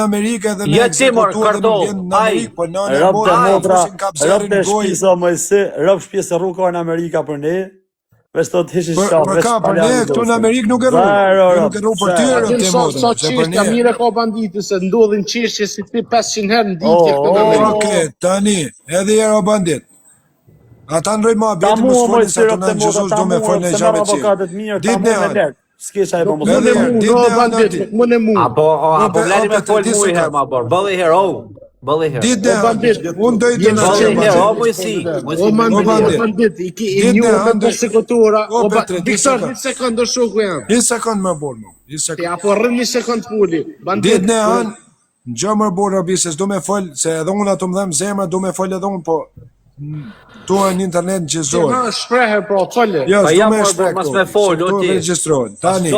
Amerikë edhe në ekzekutuar dhe nuk vjen në Amerikë, po në Robë shpisa mëjse, robë shpisa rrugë në Amerika për ne, veç të të hishin shka, për ka për ne, këtu në Amerikë nuk e rrugë, nuk e rrugë për tyre të modrë. Sa qeshtë mire ka banditë, se ndodhin qeshtë si ti 500 herë në ditë këtu në Amerikë. Oke, tani, edhe jera banditë. Ata në rejma beti më s'folin se të në Gjezus do me folin e gjave qilë. Ditë në hanë. S'kesha e më Më në mu. Apo bledi me fol mu i herë ma bërë. Bëllë i herë, bëllë i herë. Ditë në hanë. Unë dojtë të në Bëllë i herë, qilë. mujësi. O bandit, i një me të sekutura. Dikësar, një sekundë shoku jam. Një sekundë më borë mu. Apo rrëm një sekundë puli. Ditë në hanë, në gjë më borë rabises, do me fol, se edhe unë ato më dhem zemra, do me fol edhe unë, po tu në internet në gjizorë. Ma shprehe, pro, fëllë. Jo, s'du me shpreh këto. me fol, Tu registrojnë. Tani,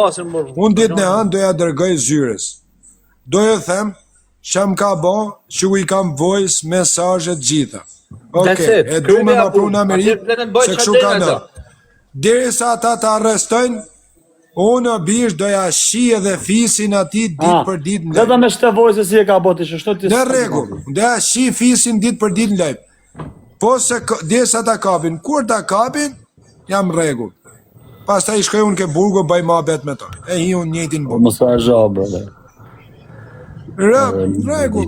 unë ditë në hanë doja dërgoj zyres. Doja them, që më ka bo, që u i kam voice, mesajet gjitha. Oke, e du me më pru në Amerikë, se këshu ka në. Diri sa ata të arrestojnë, unë bish doja shi edhe fisin ati ditë për ditë në lejtë. Dhe me shte voice si e ka boti, që shto të në regu, doja shi fisin ditë për ditë në lejtë. Po se desa ta kapin, kur ta kapin, jam regu. Pas ta i shkoj unë ke burgo, bëj ma bet me ta. E hi unë njëtin burgo. Mos fa zha, brother. Regu.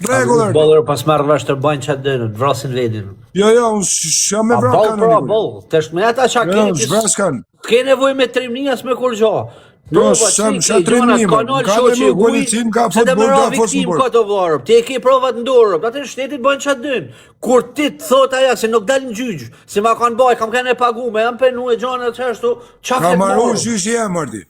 Regular. Bëllër pas marrë vesh të bëjnë që dënë, të vrasin vedin. Jo, unë shë me vra kanë në Bëllë, të shme ata qa keni, t'ke nevoj me trimnijas me kur gjo. Po, shë trimnima, ka dhe më policin, ka futbol, ka viktim ka të varëp, ti e ke provat ndorëp, atë në shtetit bëjnë që dënë. Kur ti të thot aja se nuk dalë në gjygjë, si ma kanë baj, kam kene pagu, me jam penu e gjanë e të qështu, qa ka marru gjyshë jem, mërdi.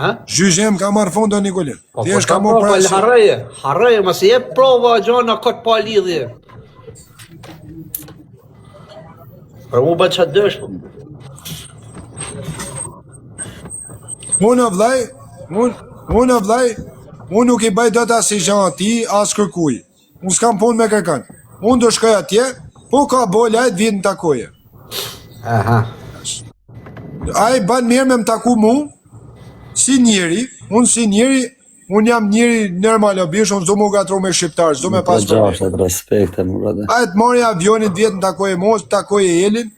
Ha? Gjyshë jem ka marrë fondo Nikolin. Ti është ka mu prasë. prasë. Harreje, ma se je prova gjana këtë pa lidhje. Për mu bëjnë që dëshë. Unë vllaj, unë nuk i bëj dëta si gjanë ti, as kërkuj. Unë s'kam punë me kërkan. Unë do shkoj atje, po ka bolla e t'vinë në takoje. Aha. A i ban mirë me më taku mu, si njeri, unë jam njeri normal, bish, unë s'do mu gatru me shqiptarë, s'do me pas përme. A i të mori avionit vjetë në takoje mu, takoje Elin,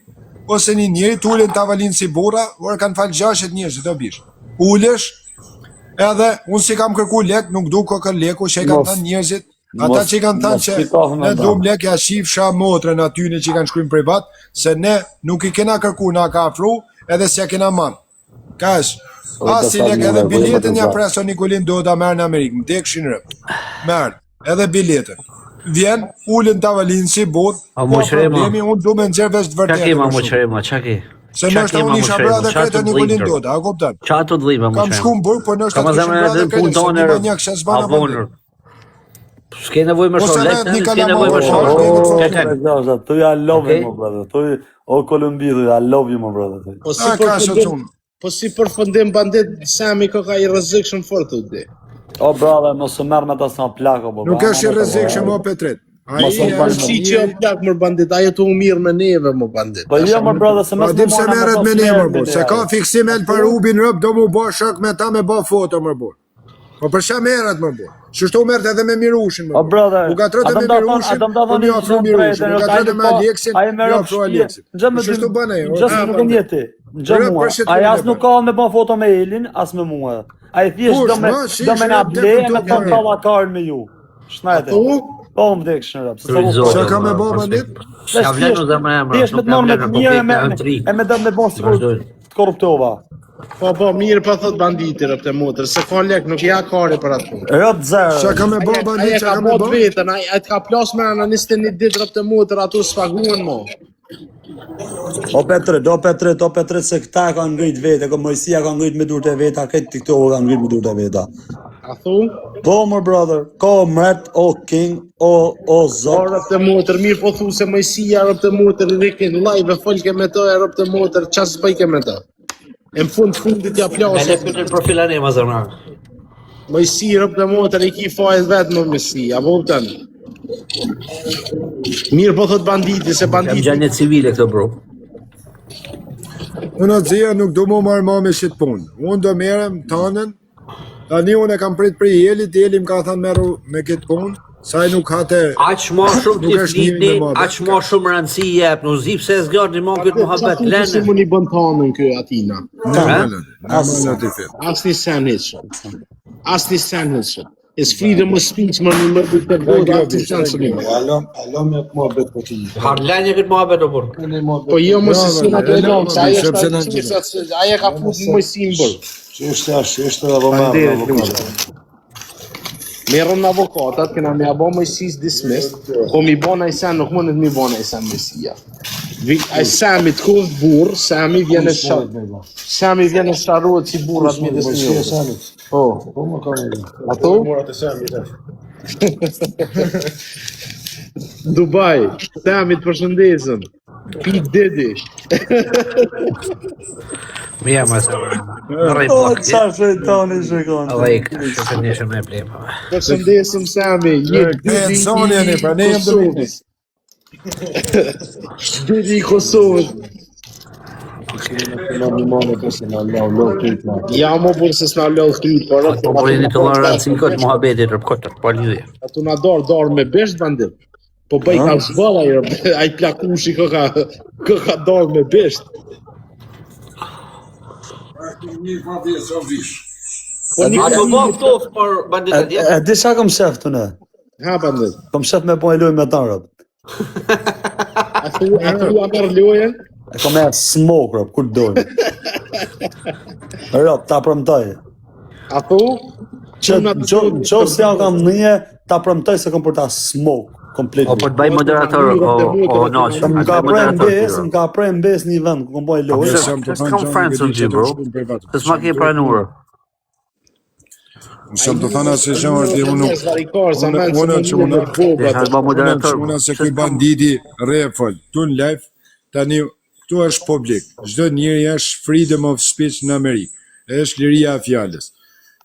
ose një njeri t'ullin t'avalin si bura, orë kanë falë 60 njerëz, të bish. Ulesh, edhe unë si kam kërku lek, nuk du ko kër leku, që i kanë thënë njerëzit, ata që i kanë thënë që ne dum lek, ja shifsha motrën atyne që i kanë shkrujnë privat, se ne nuk i kena kërku, na ka afru, edhe si ja kena manë. Kash, asi lek edhe biletën ja preso Nikolin do da merë në Amerikë, më dekshin rëpë, merë, edhe biletën. Vjen, ullin t'avalin si bot, po problemi, unë du me nxervesh të vërtetë. Qa ke ma muqrema, qa ke? Se nështë unë isha bra dhe kretë Nikolin Doda, a kuptan? Qa të dhima muqrema? Kam shku në burg, po nështë atë këshim bra dhe kretë, se një ba një kësha zbana për s'ke nevoj me shumë lekë, s'ke nevoj me shumë. Tu I love you, my brother. Tu o Kolumbidu, I love you, my brother. Po si përfundim bandit, Sami ka I rrezikshëm fort të di. O brother, mos u merr me ta sa plako, po. Nuk është I rrezikshëm o Petret. Si që o plak më bandit, ajo të u mirë me neve më bandit. Po jo më brother, se Po dim se merret me ne më bur, se ka fiksim el për ubin rëp, do mu bë shok me ta me bë foto më bur. Po për çfarë merret më bur? Çështo merret edhe me Mirushin më. O brother, u gatrote me Mirushin, po mi ofru Mirushin, u gatrote me Aleksin, mi ofru Aleksin. Çështo bën ai? Çështo nuk e ti. Ai as nuk ka me bë foto me Elin, as me mua. Ai thjesht do me na ble me ton tallakarën me ju. Shnajte. Po më dek shërap. Sa ka me bë bandit? Ka vlenë dhe me emra. Thjesht me të marrë me të mirë e me dëm me bon sikur të korruptova. Po mirë po thot banditi rëpte motër, se ka lek nuk ja kari për atë punë. Rëp zërë. Sa ka me bë bandit, sa ka me bë? Vetën, ai ka plas me anë 21 ditë rëpte motër, ato s'paguhen mo. O Petrit, se këta ka ngrit vete, ko Mojësia ka ngrit me durët e veta, këtë TikTok ka ngrit me durët e veta. A thu? Po, my brother, ko mret, o king, o zot. O rëpte motër, mirë po thu se Mojësia rëpte motër, rikin live, folke me to e rëpte motër, qas bëjke me to. E në fundit ja plasë. Me le këtë në profilan e ma zërna. Mojësi rëpte motër, I ki fajt vetë më Mojësi, a vopëtën. Mirë po thot banditi, se banditi... Jam gjanjet civile këtë bro. Unë atë zia nuk do mu marrë ma me shqit punë. Unë do merem tanën, Tani unë e kam prit për Jelit, Jeli më ka thënë merru me këtë punë, sa ai nuk hate. Aq më shumë ti flitni, aq më shumë rëndësi jep, nuk zi pse zgjardni më këtë muhabet lënë. Si mund i bën tonën ky Atina. Asni sandwich. It's freedom of speech më në mërë të bërë atë shansurim. Alo me muhabet po ti. Harlanje këtë muhabet o burr. Po jo mos e sina të lëmë, aja ka futur më simbol. Ç'është apo më Merëm në avokatat, këna me abo mëjësis dismissed, po mi bon a i sen, nuk mundet mi bon a i sen mësia. A i Sami të kovë burë, Sami vjene sharohet si burrat mi disë një. Po më ka një. Ato? Dubai, Sami të përshëndesëm. Pik Dedi. Mija më se Qa shëjtoni shëkon. Alla ik, që nishëm e blema. Përshëndesëm Sami, jetë Dedi i Kosovës. Ja më burë se s'na lëllë këtë, por Po bërini të lërënësi këtë muhabetit rëpkotër, po lidhje. atu na dorë me besht bandit. Po bëj ka zbala ai plakushi kë ka dorë me besht. A të bëhë këtofë për banditet jetë? E di qa kom shef të ne? Ha bandit. Kom shef me po e loj me të arab. A thu amar lojen? E kom e smoke, rëp, kur dojnë. Rëp, ta prëmtoj. A thu? Qo si ja kam nije, ta prëmtoj se kom për ta smoke. Komplet. O për të bëj moderator, o noqë. Më ka prej mbes një vend, ku kom bëj lojë. S'kam friends with you, bro. Se s'ma ke pranurë. Shumë të thana se që është unë se kuj banditi refol, tu në live, tani këtu është publik, çdo njeri është freedom of speech në Amerikë, është liria e fjalës.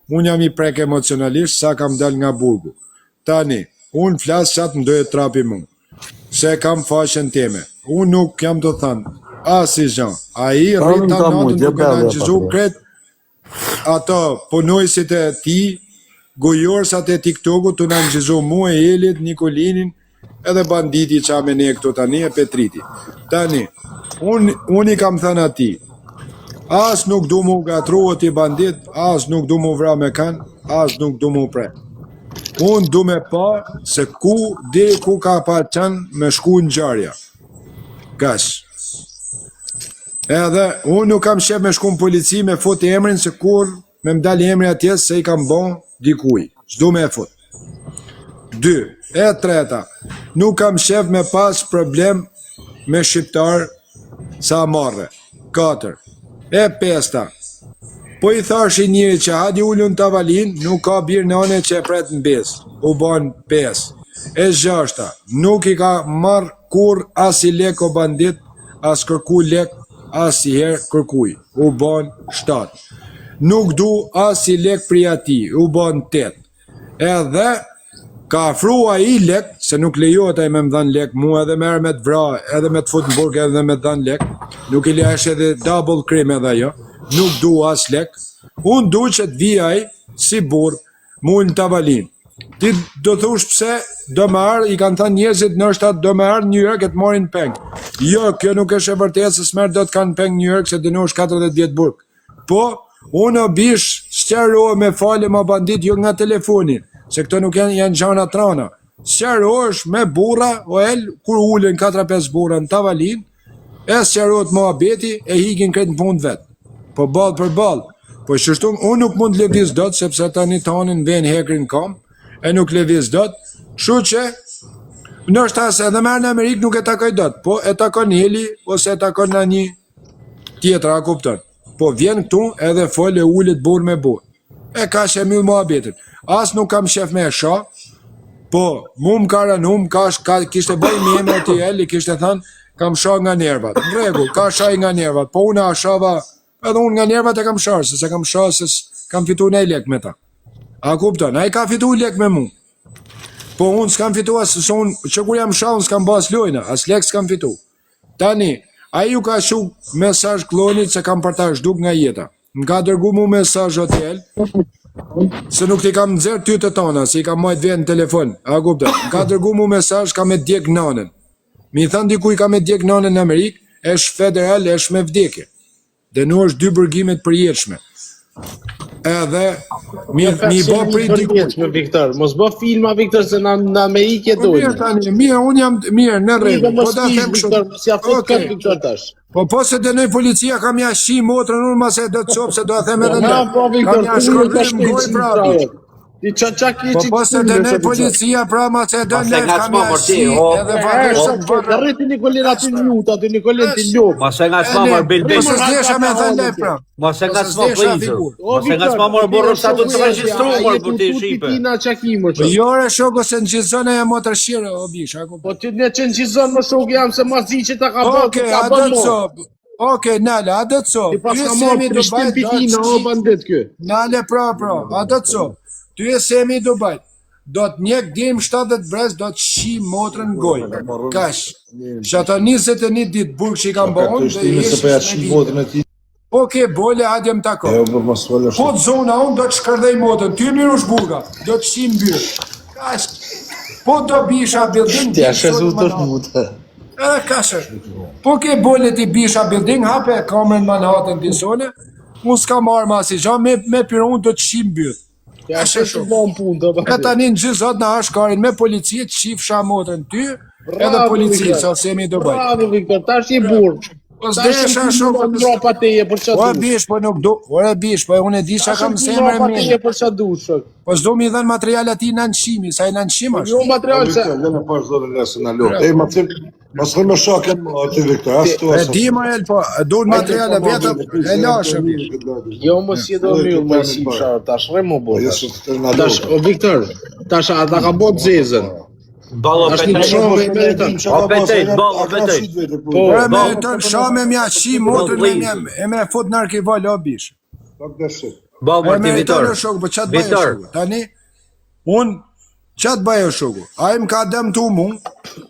Unë jam i prek emocionalisht sa kam dal nga burgu. Tani, unë flas qatë më dojë trapi mu, se kam faqen teme. Unë nuk jam të thanë, si gjan, a i rritë të natën nuk e në gjëzu kretë, ato punojësit e ti, gojorësat e TikToku të në nëgjizu mu e Elit, Nikolinin, edhe banditi qa me ne këto tani e Petriti. Tani, unë i kam thënë ati, as nuk du mu gatruot i bandit, as nuk du mu vra me kanë, as nuk du mu pre. Unë du me pa se ku ka pa qanë me shku në gjarja. Kash. Edhe, unë nuk kam shef me shku në polici me fot emrin se kur me mdali emri atjes se i kam bon dikuj. Shdu me fot. 2. E treta, nuk kam shef me pas problem me shqiptar sa marre. 4. E 5. Po i thash i njëri që hadi ullun të avalin, nuk ka birë nane që e pret në bes. U ban 5. E 6. Nuk i ka marrë kur as i lek o bandit, as kërku lek, as i her kërkuj. U ban 7. Nuk du as i lek pri ati, u ban 8. Edhe ka afrua i lek, se nuk lejohet ai me më dhan lek, mu edhe merë me të vra, edhe me të fut në burg edhe me të dhan lek, nuk i lesh edhe double cream edhe jo, nuk du as lek, unë du që të vijaj si burg, mu në tavalin. Ti do thush pse, do me arë, i kanë thënë njerëzit në shtat, do me arë New York e të morin peng. Jo, kjo nuk është e vërtet, se s'merë do të kanë peng New York, se dënosh 40 vjetë burg. Po, unë o bish, sqarohe me fale ma bandit, jo nga telefonin, se këto nuk janë gjana trana. Sqarohesh me burra, o el, kur ullin 4-5 burra në tavalin, e sqarohet ma abeti, e hikin kretë në fund vetë. Po balë për balë. Po shështu, unë nuk mund lëviz dot, sepse tani tanin ven hekrin kam, e nuk lëviz dot, shu që, nështë asë edhe merë në Amerikë nuk e takoj dot, po e takon Heli, ose e takon në një tjetra, a kupton. Po vjen këtu edhe fol e ullit burë me burë. E ka që e mjë mua abetin. As nuk kam shef me e sha, po mu më karan kishte bëj me emre të Heli, kishte thanë, kam sha nga nervat. Në regu, ka shaj nga nervat, po unë a shava, edhe unë nga nervat e kam sharë, se kam sharë, se kam fitu në lek me ta. A kupton, a i ka fitu lek me mu. Po unë s'kam fitu asë, që kur jam sharë, unë s'kam bas lojna, as lek s'kam fitu. Tani, a ju ka shuk mesazh klonit se kam partash duk nga jeta. Më ka dërgu mu mesazh hotel, Se nuk ti kam nxerr ty të tona, si kam majt vetë në telefon. A kupton? Ka dërguar mu mesazh ka me djeg nanën. Mi than dikuj ka me djeg nanën në Amerikë, është federal, është me vdekje. Dënohesh 2 burgime të përjetshme. Edhe mi bë prit dikuj. Viktor, mos bë filma Viktor se në Amerikë dojnë. Mirë, un jam mirë në rregull. Po ta them kështu. Si afut kët Viktor tash. Po se dënoj policia kam ja shi motrën unë mase do të çop se do ta them edhe Na po Viktor, kam ja shkruajmë goj pra. Ti çaki Po se dënoj policia pra mase do ne kam ja shi edhe varet rriti Nikolin aty në lut, aty Nikolin ti lop. Mos e ngacmar Belbej. Mos desha me thënë lef pra. Mos e ngacmar vëllazër. Mos e ngacmar borrë sa të regjistruar për ti shipe. Ti na çakimor. Po jore shoku se nxizon e motër shire o bish, a Po ti ne çnxizon më shok jam se mazi që ta ka bërë. Okej, a do të cop. Okej, nala, a do të cop. Ti pas ka marrë Prishtin Pikina o bandit kë. Nale pra, a do të cop. Ty e semi i Dubai. Do të njek dim 70 brez, do të shi motrën në gojë. Kash. Që ato 21 ditë burg që i kam bëhon, dhe jesh Okej, bole, adje më tako. Po të zona unë do të shkërdej motrën, ty mirë është burga, do të shi mbyrë. Kash. Po do bisha building. Ti ashe zutor mutë. Kashër. Po ke bole ti bisha building, hape kamën Manhattan t'i zone, unë s'ka marrë ma si gja, me piron do të shi mbyrë. Ja ashe shumë punë do Ka tani në gjithë në ashkarin me policiet, shifsha motrën ty, edhe policiet, sa semi do bëjt. Bravo Viktor, tash i burg. Po s'desha shumë Mbrapa teje për çfarë? O bish, po nuk do. Ore bish, po unë e di sa kam semër Mbrapa teje mirë. për çfarë dush? Po s'do mi dhën material atij në anshimi, sa i në anshim është. Jo material se. Lëna pas zonë lesën a lot. Ej, ma cim, mos rëmë shokën aty Viktor, as tu E di më el, po duhet materiale veta e lashëm. Jo mos je do mirë më si çfarë, tash rremo bo. Jo se të na Tash do. o Viktor, tash ata ka bot zezën. Ballo Tash një petej. shumë me Ore me të shame mja shi motrën e me fut në arkival o bish. Pak dashur. Ballo ti Vitor. Shok, po çat bëj shoku. Tani un çat bëj shoku. Ai më ka dëmtu mu,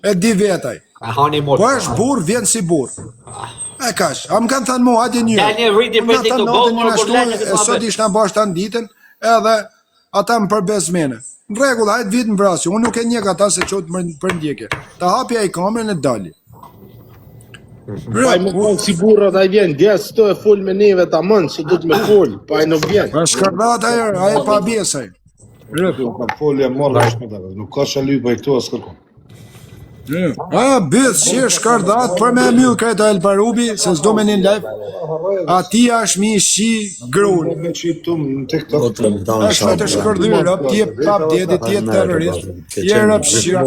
e di vetaj. A hani mot. Po është burr, vjen si burr. E kash, am kanë thënë mu hajde një. Tani rriti për ti të bëj sot ishna bashkë ditën, edhe ata më përbezmene. Në rregull, hajt vit në vrasje, unë nuk e njek ata se qot për ndjekje. Ta hapja i kamerën e dali. Pa i më konë si burrat a i vjen, gjes të e full me neve ta mënë, që du të me full, pa i nuk vjen. Pra shkardat aje pa bjesaj. Unë kam folja morë shpëtave, nuk ka shaly për e këto as kërkom. A, bëth që shkardat për me myllë krejta El Barubi, se s'do me një live, ati është mi shi grunë. Me që i tumë në TikTok. është me të shkërdhyrë, t'je pap djedi, t'je terrorist, je rëpshira,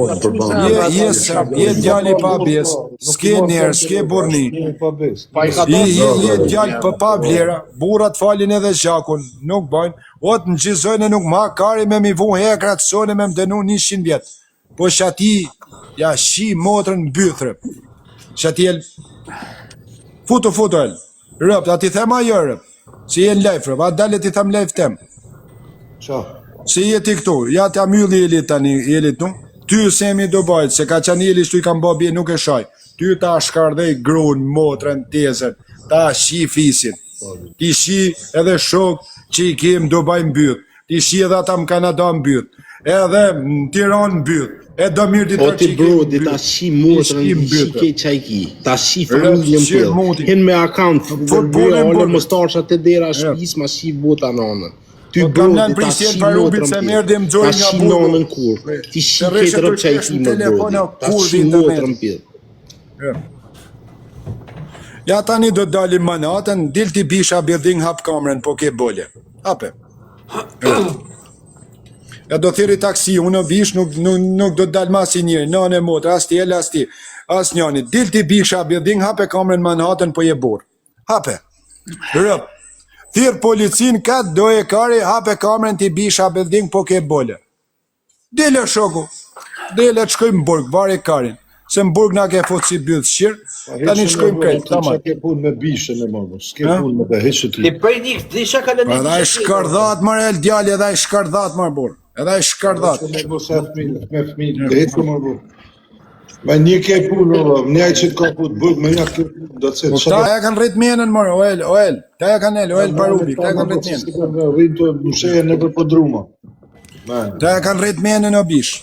je sërb, je djali pa bjes, s'ke njerë, s'ke burni, je djali për pa vlera, burat falin edhe zhakun, nuk bajnë, o të në gjizojnë e nuk ma kari me mi vu hekrat sone me më dënu 100 vjetë, po që ati ja shi motrën në bythre, që ati el, futu el, rëpt, ati thema jo rëpt, si jenë lejfrë, va dalet i tham lejf tem. Qa? Si jeti këtu, ja t'ja mylli jelit tani, jelit nu, ty semi do bajt, se ka qani jelit shtu i kam babje nuk e shaj, ty ta shkardhej grun, motrën, tezën, ta shi fisin, ti shi edhe shok që i kem do baj mbyt, ti shi edhe ata më Kanada mbyt, edhe në Tiran mbyt, e do mirë ditar O ti brodi, ta shi motrën, shi ke qajki, ta shi familjen për, hen me akant, futbolin për, më starshat të dera shpis, ma shi bota nanën. Ty brodi, ta shi motrën për, ta shi nanën kur, ti shi ketërëm qajki më brodi, ta shi motrën për. Ja tani do dalim manatën, dil ti bisha building hap kamerën, po ke bole. Hape. Ja do thiri taksi, unë bish nuk do të dalë ma si njëri, nane motrë, as ti, as ti, as njani. Dil ti bisha building, hape kamerën manatën, po je borë. Hape. Rëp. Thirë policin, katë do e kari, hape kamerën ti bisha building, po ke bole. Dile shoku. Dile të shkojmë burg, vari karin. Se në burg na ke fot si byllë shqirë, ta një shkojmë krejtë, ta marë. Qa ke pun me bishën e marë, s'ke pun me dhe heqë Ti prej nikë, ti isha ka lëndit. Edhe e shkardat marë el djali, edhe e shkardat marë burë. Edhe e shkardat. Me fmi, dhe heqë marë burë. Me një ke punë, një që të ka punë bëjt, me një ke punë, do të se... Ta ja kanë rrit menën, mërë, Oel, ta ja kanë Oel Parubi, ta ja kanë rrit menën. Rritë të mësheje në për podruma. Ta ja kanë rrit menën o bish.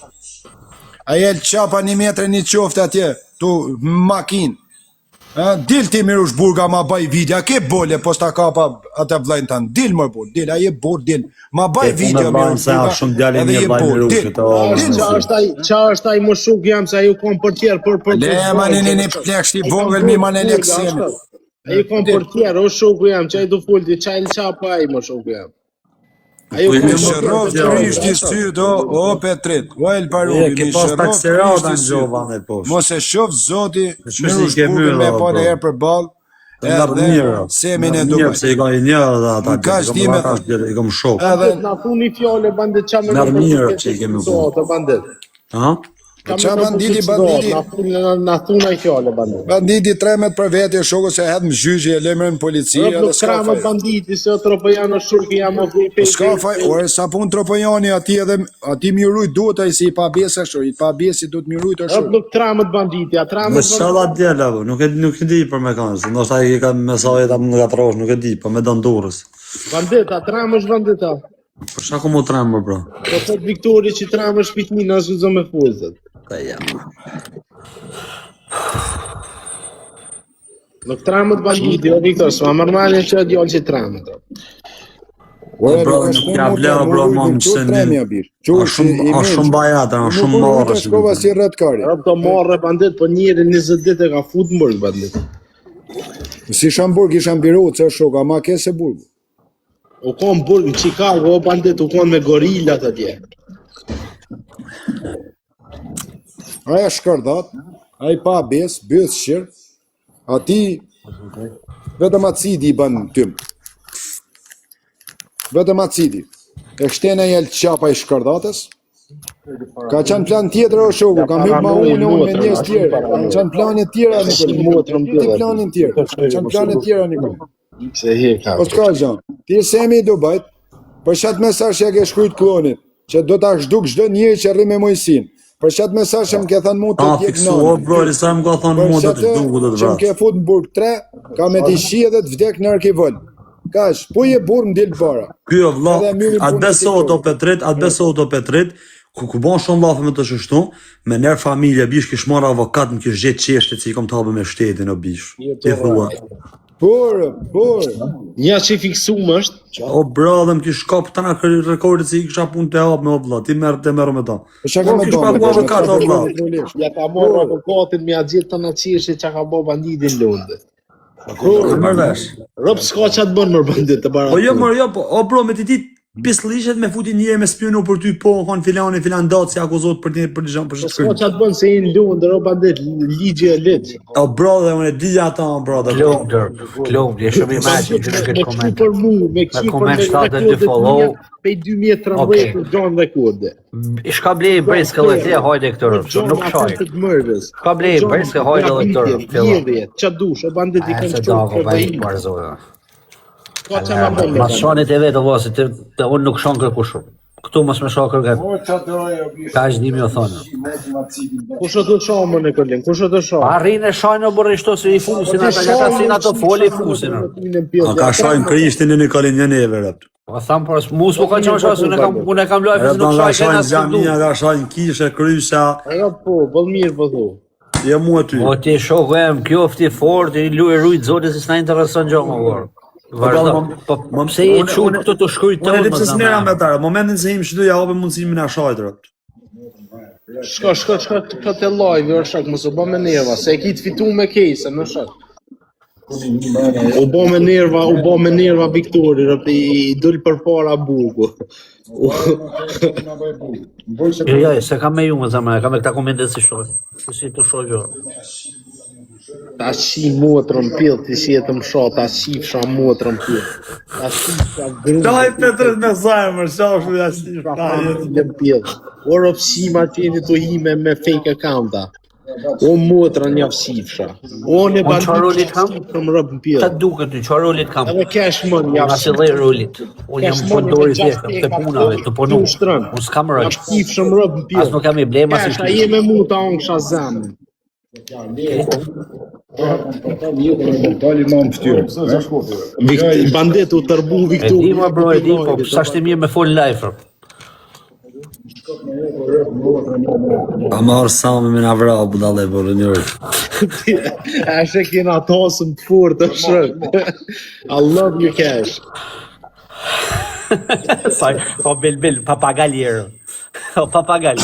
A jelë qapa 1 metre një qofte atje, tu makinë. Dil ti Mirush Burga ma baj video, a ke bole pos ta kapa atë vlajnë tanë, dil më bur, dil, a je bur, dil, ma baj video Mirush Burga, edhe je bur, dil. Qa është taj më shuk jam se ju kom për tjerë për... Le ma një pleksh ti vogël mi ma në leksemi. A ju kom për tjerë, o shuk jam, qaj du full ti, qaj në qapa a i më shuk jam. Mi shërov të rishti syt, o Petrit, o El Parubi, mi shërov të rishti syt. Mos e shof zoti, Mirush Burga me pa në herë për balë, edhe semin e duke. Se i ka i njërë dhe ata, i kom shok. Na thuni fjole, bandit, qa me mirë që i kemi bu. Qa banditi, na thuna i fjole, bandit. Banditi 13 për vete, shoku se hedhë më gjyqje, lemërën policia, dhe s'ka faj. Banditi, se o Tropojano shurki jam o vipej. S'ka faj, ore, sa pun Tropojani ati edhe, ati mjërujt duhet a i si i pabesa shur, i pabesi duhet mjërujt a shur. Nuk tramët banditi, a tramët banditi. Më shala djela, nuk e di për me kanës, nështë a i ka mesajt a më nga trosh, nuk e di, për me dëndurës. Bandita, tramësh bandita. Për shako mu tramër, bro? Po thot Viktori që tramësh pitmin, asë zë me fuzët. Nuk tramët banditi, o Viktor, s'ma mërmane që e djollë që tramët. O bro, nuk ka bleva bro, më në qënë a shumë bajata, a shumë marrë. Nuk shkova si rëtkari. Rëp të marrë bandit, po njëri 20 dit e ka fut mërg bandit. Si Shamburg i Shambiru, që shoka, ma kese burgu. U konë burg në Chicago, o bandit, u konë me gorillat atje. Aja shkërdat, aja pa bes, bës shirë, ati vetëm acidi i banë tymë. Vetëm acidi. E kështene jelë qapa i shkërdatës, ka qanë plan tjetër o shoku, kam hyrë ma unë me njës tjerë, ka qanë planet tjera Nikol, planin tjerë, ka qanë planet tjera Nikol. O s'ka gjanë, ti semi i Dubajt, për qatë mesazh që e ke shkrujt klonit, që do t'a shduk çdo njëri që rri me mojësin, për qatë mesazh që më ke thënë mu të tjek o bro, lisa më ka thënë mu të të duku të të që më ke fut në burg 3, ka me t'i shi edhe të vdek në arkivëll. Kash, po je burg në dilë para. Kjo vla, atë beso o Petrit, ku bon shumë lafe me të shështu, me nërë familje, bish kish marrë avokat, më kish gjetë qeshtet që i kom të habë me shtetin o bish. Ti thua. Por. Nja që i fiksum është. O bro, dhe më kish kap të nga rekordit që i kisha pun të hapë me o vla, ti merë me ta. Shka ka me kish pagu avokat o vla. Ja ka morë avokatin me a gjithë të nga qeshe që ka bo banditin lëndë. Mërvesh. Rëp s'ka që atë bënë mërë bandit të bara. O jo mërë, o bro, me ti ti pislishet me futi njëre me spionu për ty po, kanë filan datë si akuzot për një për shkrim. S'ka që atë bënë se i në lëndë, rëp bandit, ligje e litë. O bro, dhe unë e dija ta, bro. Klub, je shumë i maqë që në këtë koment. Me kësi për me pej 2 metra mbrej për gjanë dhe kode. Shka blej i brejske dhe tje hajde këtërë, që nuk shaj. Shka blej i brejske hajde dhe këtërë. Qa dush, o bandit i kënë qërë për bëjnë. Ma shanit e vetë o vasi, të unë nuk shanë kërkushur. Këtu mos me shanë kërket. Ka është dimi o thonë. Kusho të shanë më në këllin, kusho të shanë? Arrinë e shanë o bërë ishto se i fusin, ata nga ka sin ato foli i fusin. A ka shanë krishtin e një këllin një neve rëpt. A thamë për mus po ka qënë shasë, unë e kam lojë, nuk shaj kena së këndu. Ka shanë kishe, krysa. Ajo po, bëllmirë po thu. Je mu e ty. O ti shoku em, kjo fti fort, i lu e rujt zote se s'na interesën gjo më vorë. Më pse i qunë këtu të shkujt të unë. Unë e lipse s'mera me tare, momentin se im shtu ja ope mundësimin a shajtë rëpt. Shka të të live, o shak, mësë bo me nerva, se e kitë fitu me kejse, në shak. U bo me nerva Viktori, rëpë i dull për para buku. Jo, se kam me ju më zamre, kam e këta komendet si shoj. Si të shoj gjë. Ta shi motrën pil, ti si e të më shot, ta shifësha motrën pil. Ta shifësha grunë. Daj Petrit me zajmër, shafë ja shifësha pil. O rëpsima qeni të hime me fake accounta. O motrën ja shifësha. O në bandit shifësha më rëpën pil. Ta duke ty, që rollit kam? Edhe cash money ja shifësha. Unë asë dhe rollit. Unë jam fondori zhjekëm, të punave, të punu. Unë s'kam rëq. Ja shifësha më rëpën pil. Asë nuk kam i blema si shifësha. Cash, a jeme mu ta onë kësha zemë. Dali më në ftyrë. Bandit u tërbu E Viktor. di ma bro, e di, po sa shtë mirë me full life. A marë Sami me nga vra, budale, bërë njërë. Ashe kena tasëm të fort të shrëk. I love you, Cash. Po bil, papagaljerë. O papagalj.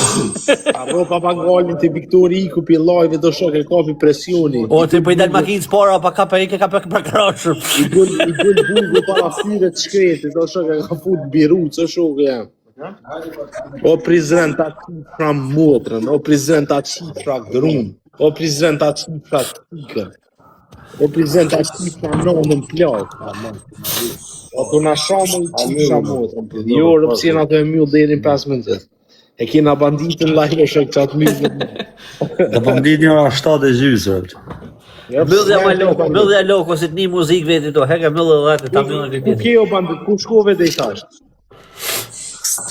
Aro papagalin të Viktori Iku pi live do shok e kapi presioni. O të po i dalë makinë spora, pa ka për krashur. I gull bugu para fyre të shkreti, do shok e ka fut biruc, o shok e jam. O prezident ta qifra motrën, o prezident ta qifra grun, o prezident ta qifra tikën, o prezident ta qifra nonën plak. O të na shamu i qifra motrën. Jo, rëpsina të e mjull deri në 5 minutet. E kena banditën live e shok qatë mjull. Dhe banditin ora 7 e gjysër. Mëllë loko, si të një muzikë veti to, heke mëllë dhe të ta mëllë në Ku këtë. keo bandit, ku shkove dhe i thash?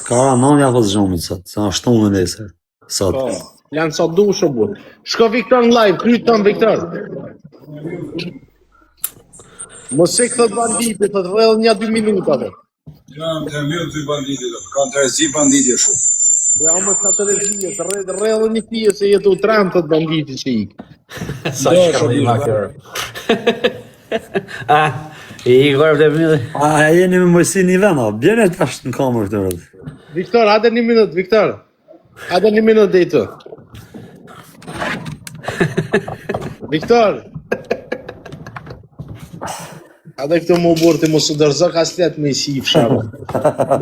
Kara nënja po të zhomit sot, se në 7 në nesër. Sot. Lanë sa du shumë. Shko Viktor në live, kryt të në Viktor. Mos e këthët banditit, të të rrëllë 1-2 minuta dhe. Kanë të mjë të banditit, kanë të rezi banditit shumë. Ja më të të rrëllë, të rrëllë një fije se jetu 3 të banditit që ikë. Sa shka i makër. I gërë të mëllë. A jeni me mëjsi një vena, bjene të ashtë në kamër të rëdhë. Viktor, hajde 1 minut, Viktor. Hajde 1 minut dhe i të. Viktor. Hajde këto më burë të mos u dërzë ka slet me i shif shabë.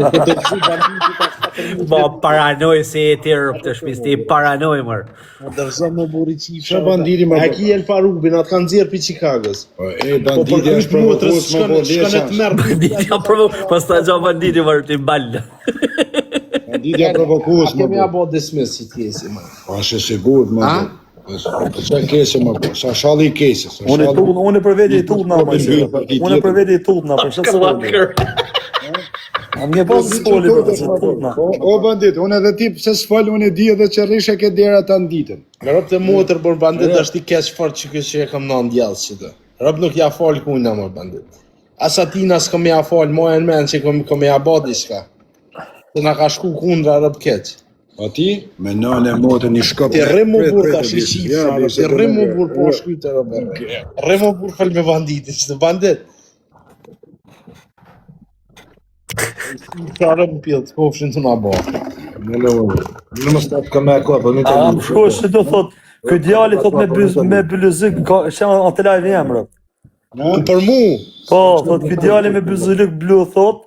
Në të dërzu banditit a 4 minutë. Ba paranoj se e tërë të shpis, ti paranoj mërë. Më dërzë më burë i qif Qa banditi më A ki El Farubin, atë kanë zirë për Chicagos. E banditi është provokues më po Shkone të merë Banditi ja provo, pas ta gjo banditi mërë të imballë. Banditi ja provokues A më kemi abo dismiss që t'jesi, ma. Po është sigur më A? Qa kese më po, sa shalli kese. Unë për veti i tullë në mëjsi. Unë për veti i tullë në, për shëtë së vëllë. A mje pas s'poli për të që tullë në. O bandit, unë edhe ti pse s'fal, unë e di edhe që rrishe ke dera ta nditën. Në rëpë të motër për bandit është i keq fort që kështë që e kam në ndjallë që të. Rëpë nuk ja falë ku në më bandit. Asa tina s'kam ja falë, ma e në menë që kam ja badi shka. Të nga ka shku kundra rëpë keq. A ti? Me nënë e motën një shkop. Ti rrimë më burë ka shi qifra, ti rrimë më burë po shkujtë rëpë. Rrimë më burë fel me banditit, që të bandit. Qifra rëpë pjellë të kofshin të nga bo. Në më stafë ka me ko, po nuk A më shko që do thot, këtë djali thot me bëllëzik, shemë atë live jemë rëpë. Për mu, Po, thot, këtë djali me bëllëzik blu thot,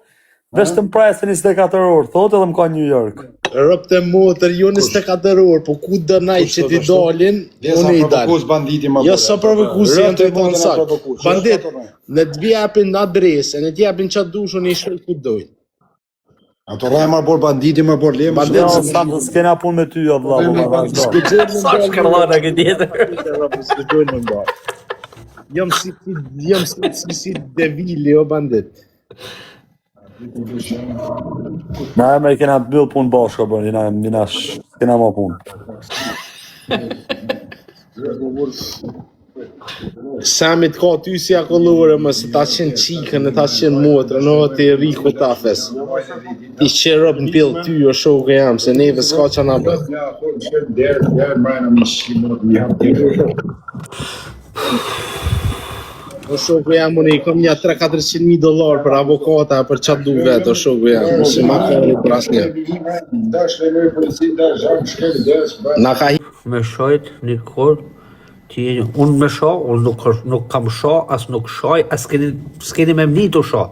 veç të më prajse 24 orë, thot edhe më ka New York. rëpë të motër, jo 24 orë, po ku dënaj që ti dalin, unë i dalë. banditi më Jo sa provokus janë të tonë sakë. Bandit, në të bjapin në adresë, në të japin qatë dushën i shkëll ku dojnë. Ato rraj më bor banditi më bor lemë. Bandit, Ja, sa s'kena pun me ty, o vla, po vazhdo. Sa shkërlona këtë tjetër. Së dojnë në mba. Jam si devili, o bandit. Na e me kena bëllë pun bashka, bërë, jena s'kena ma pun. Samit ka ty si akollore, më se ta qenë qikën e ta qenë motrë, në të i riku tafes. I qërëp në pillë ty, o shokë jam, se neve s'ka që nga bërë. O shokë jam, unë i kom një $300-400,000 për avokata, për qatë du vetë, o shokë jam, se ma ka një për asë një. Na ka hi... Me shojt një kohë, unë me sho, unë nuk kam sho, as nuk shoj, as s'keni me mni të sho.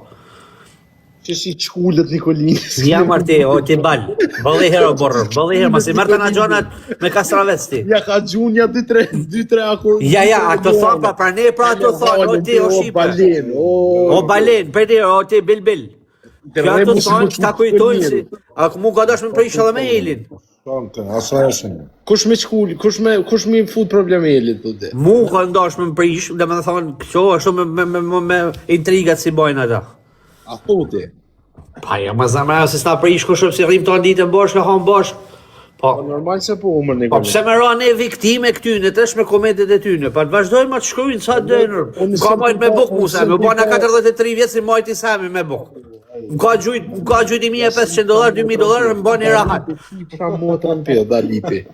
Që si qkullët Nikolinës. Ja marte, o ti bal. Bëllë herë o borër, bëllë herë, masi mërta në gjonat me kastravec ti. Ja ka gjunja 2-3 akur. Ja, ato thonë pra ne pra ato thonë, o ti o Shqipe. Balen, O balen, për ti, o ti bil. Kjo ato thonë që ta kujtojnë si, a mu ka dash me prish edhe me Elin. Kush me qkull, kush me fut probleme Elit të dhe? Mu ka ndash me prish, dhe me thonë, kjo ashtu me intrigat si bojnë ata. A thote? Pa ja, ma zamra, se s'na prish kush si rrim të anditën bosh, ka hanë bosh. Po. Normal se po umër një Po pse me ra ne viktime këtyne, tash me komentet e tyne, pa të vazhdojnë ma të shkrujnë sa dënër. Ka majt me buk mu Sami, u bana 43 vjetë si majti Sami me buk. Ka gjujt $1,500, $2,000, më bani rahat. Pra motrën për da lipi.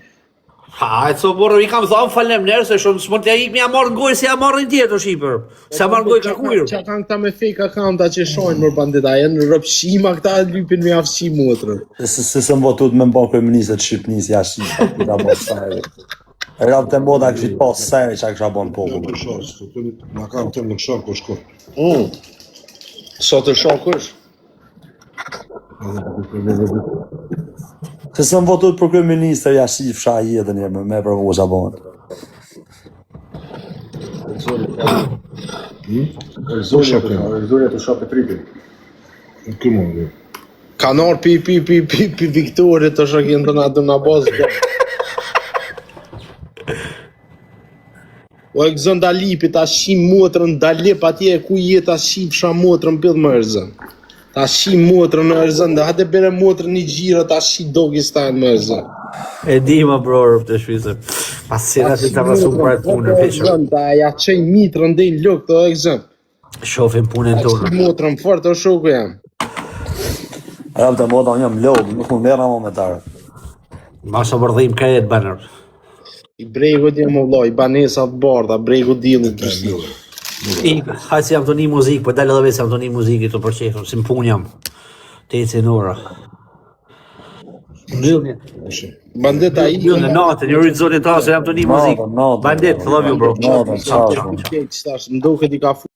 Ha, e co borë, i kam thonë falem nërë, se shumë s'mon t'ja ik mi a marrë ngoj si a marrë në tjetër shqipër. Se a marrë ngoj kërkujrë. Qa kanë këta me fake account-a që shojnë mërë bandita, janë rëpshima këta lypin me afshi motrën. Se më votut me mba kryeministët Shqipnis jashtë që këta bo sajre. E rap të mboda kështë pas sajre që a kësha bon popullë. Ma kam të në kësha ku shko. Sot të shokësh? Se më votut për kryeministër jashtë që fsha jetën e me përvu që a bon. Zorja të shopë tripi. Këmë Kanar pi Viktorit të shakin të na bazë. O e këzën da lipi ta shim motrën da lip atje ku jetë ta shim fsha motrën pëllë më erzën. Ta shim motrën në erzën, dhe hate bere motrën një gjira ta shim Dogistan më erzën. E di ma brorë të shvizë. Pasina si të pasu për e punë, fishë. Ta ja qej mitrën dhe i lukë të e këzën. Shofim punën tonë. Motrën fort të shoku jam. Rap të mboda unë jam lobë, nuk më mera momentarë. Ma së bërdhim kajet banër. I bregu t'je më vloj, i banesat bardha, bregu dilu të shtu. Hajtë si jam të një muzikë, për dalë edhe vetë si jam të një muzikë të përqefëm, si më punë jam. Të eci në ora. Nëllë Bandit a i... në natën, një rritë zonë të asë, jam të një muzikë. Bandit, love you bro. Natën, Më duket i ka